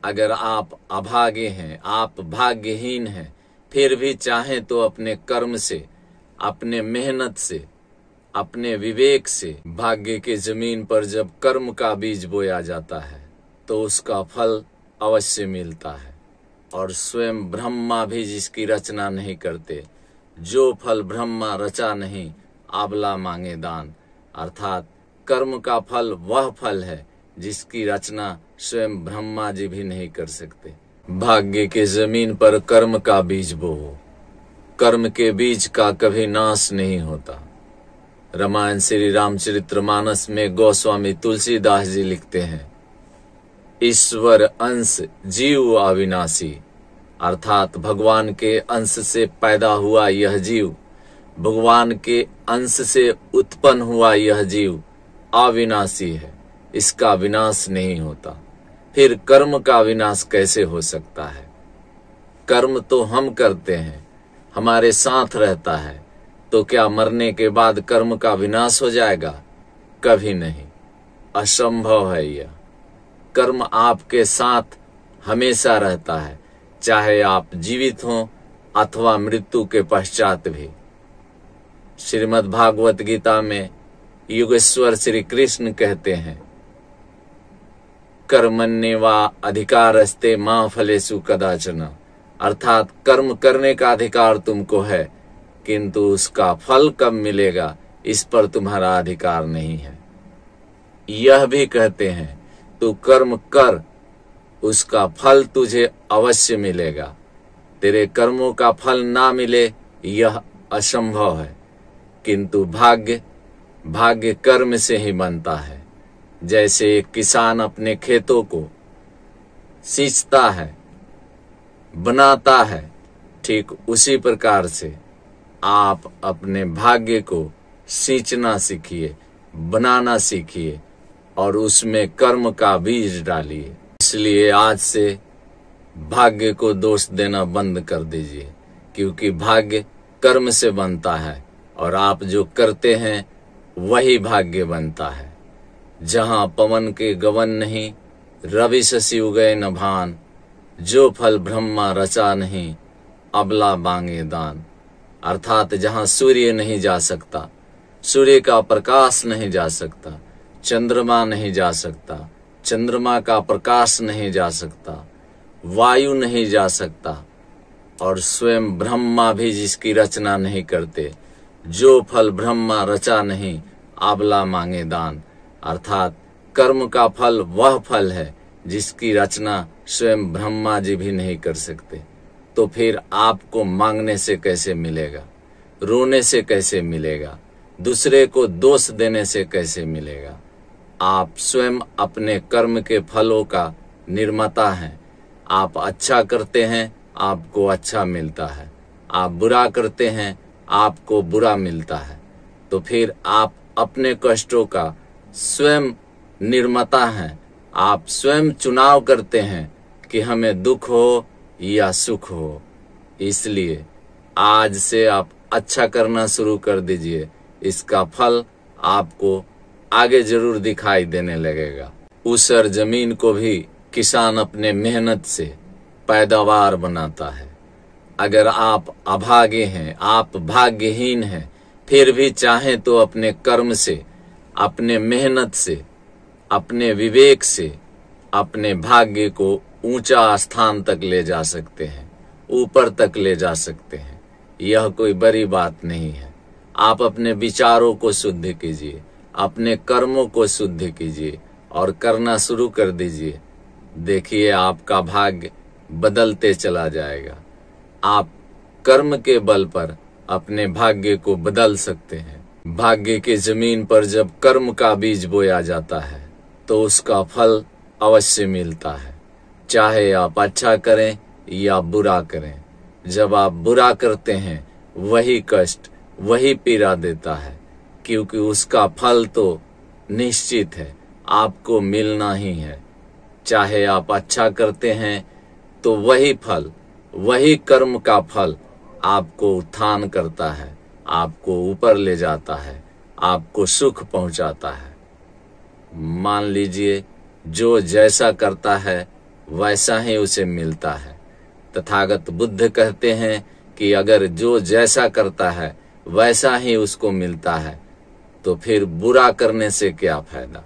अगर आप अभागे हैं, आप भाग्यहीन हैं, फिर भी चाहें तो अपने कर्म से, अपने मेहनत से, अपने विवेक से, भाग्य के जमीन पर जब कर्म का बीज बोया जाता है तो उसका फल अवश्य मिलता है। और स्वयं ब्रह्मा भी जिसकी रचना नहीं करते, जो फल ब्रह्मा रचा नहीं आबला मांगे दान, अर्थात कर्म का फल वह फल है जिसकी रचना स्वयं ब्रह्मा जी भी नहीं कर सकते। भाग्य के जमीन पर कर्म का बीज बोओ, कर्म के बीज का कभी नाश नहीं होता। रामायण श्री रामचरितमानस में गोस्वामी तुलसीदास जी लिखते हैं, ईश्वर अंश जीव अविनाशी, अर्थात भगवान के अंश से पैदा हुआ यह जीव, भगवान के अंश से उत्पन्न हुआ यह जीव अविनाशी है, इसका विनाश नहीं होता। फिर कर्म का विनाश कैसे हो सकता है? कर्म तो हम करते हैं, हमारे साथ रहता है, तो क्या मरने के बाद कर्म का विनाश हो जाएगा? कभी नहीं, असंभव है यह। कर्म आपके साथ हमेशा रहता है, चाहे आप जीवित हों अथवा मृत्यु के पश्चात भी। श्रीमद् भागवत गीता में योगेश्वर श्री कृष्ण कहते हैं, कर्मण्येवा अधिकारस्ते मां फलेषु कदाचन, अर्थात कर्म करने का अधिकार तुमको है, किंतु उसका फल कब मिलेगा इस पर तुम्हारा अधिकार नहीं है। यह भी कहते हैं तू कर्म कर, उसका फल तुझे अवश्य मिलेगा। तेरे कर्मों का फल ना मिले यह असंभव है, किंतु भाग्य कर्म से ही बनता है। जैसे एक किसान अपने खेतों को सींचता है, बनाता है, ठीक उसी प्रकार से आप अपने भाग्य को सींचना सीखिए, बनाना सीखिए और उसमें कर्म का बीज डालिए। इसलिए आज से भाग्य को दोष देना बंद कर दीजिए, क्योंकि भाग्य कर्म से बनता है और आप जो करते हैं वही भाग्य बनता है। जहां पवन के गवन नहीं, रवि शशि उगए न भान, जो फल ब्रह्मा रचा नहीं अबला मांगे दान, अर्थात जहां सूर्य नहीं जा सकता, सूर्य का प्रकाश नहीं जा सकता, चंद्रमा नहीं जा सकता, चंद्रमा का प्रकाश नहीं जा सकता, वायु नहीं जा सकता, और स्वयं ब्रह्मा भी जिसकी रचना नहीं करते, जो फल ब्रह्मा रचा नहीं आबला मांगे दान, अर्थात कर्म का फल वह फल है जिसकी रचना स्वयं ब्रह्मा जी भी नहीं कर सकते। तो फिर आपको मांगने से कैसे मिलेगा, रोने से कैसे मिलेगा, दूसरे को दोष देने से कैसे मिलेगा? आप स्वयं अपने कर्म के फलों का निर्माता हैं। आप अच्छा करते हैं, आपको अच्छा मिलता है, आप बुरा करते हैं, आपको बुरा मिलता है। तो फिर आप अपने कष्टों का स्वयं निर्माता हैं। आप स्वयं चुनाव करते हैं कि हमें दुख हो या सुख हो। इसलिए आज से आप अच्छा करना शुरू कर दीजिए, इसका फल आपको आगे जरूर दिखाई देने लगेगा। ऊसर जमीन को भी किसान अपने मेहनत से पैदावार बनाता है। अगर आप अभागे हैं, आप भाग्यहीन हैं, फिर भी चाहें तो अपने कर्म से, अपने मेहनत से, अपने विवेक से अपने भाग्य को ऊंचा स्थान तक ले जा सकते हैं, ऊपर तक ले जा सकते हैं। यह कोई बड़ी बात नहीं है। आप अपने विचारों को शुद्ध कीजिए, अपने कर्मों को शुद्ध कीजिए और करना शुरू कर दीजिए। देखिए आपका भाग्य बदलते चला जाएगा। आप कर्म के बल पर अपने भाग्य को बदल सकते हैं। भाग्य के जमीन पर जब कर्म का बीज बोया जाता है तो उसका फल अवश्य मिलता है, चाहे आप अच्छा करें या बुरा करें। जब आप बुरा करते हैं वही कष्ट, वही पीड़ा देता है, क्योंकि उसका फल तो निश्चित है, आपको मिलना ही है। चाहे आप अच्छा करते हैं तो वही फल, वही कर्म का फल आपको उत्थान करता है, आपको ऊपर ले जाता है, आपको सुख पहुंचाता है। मान लीजिए जो जैसा करता है वैसा ही उसे मिलता है। तथागत बुद्ध कहते हैं कि अगर जो जैसा करता है वैसा ही उसको मिलता है, तो फिर बुरा करने से क्या फायदा।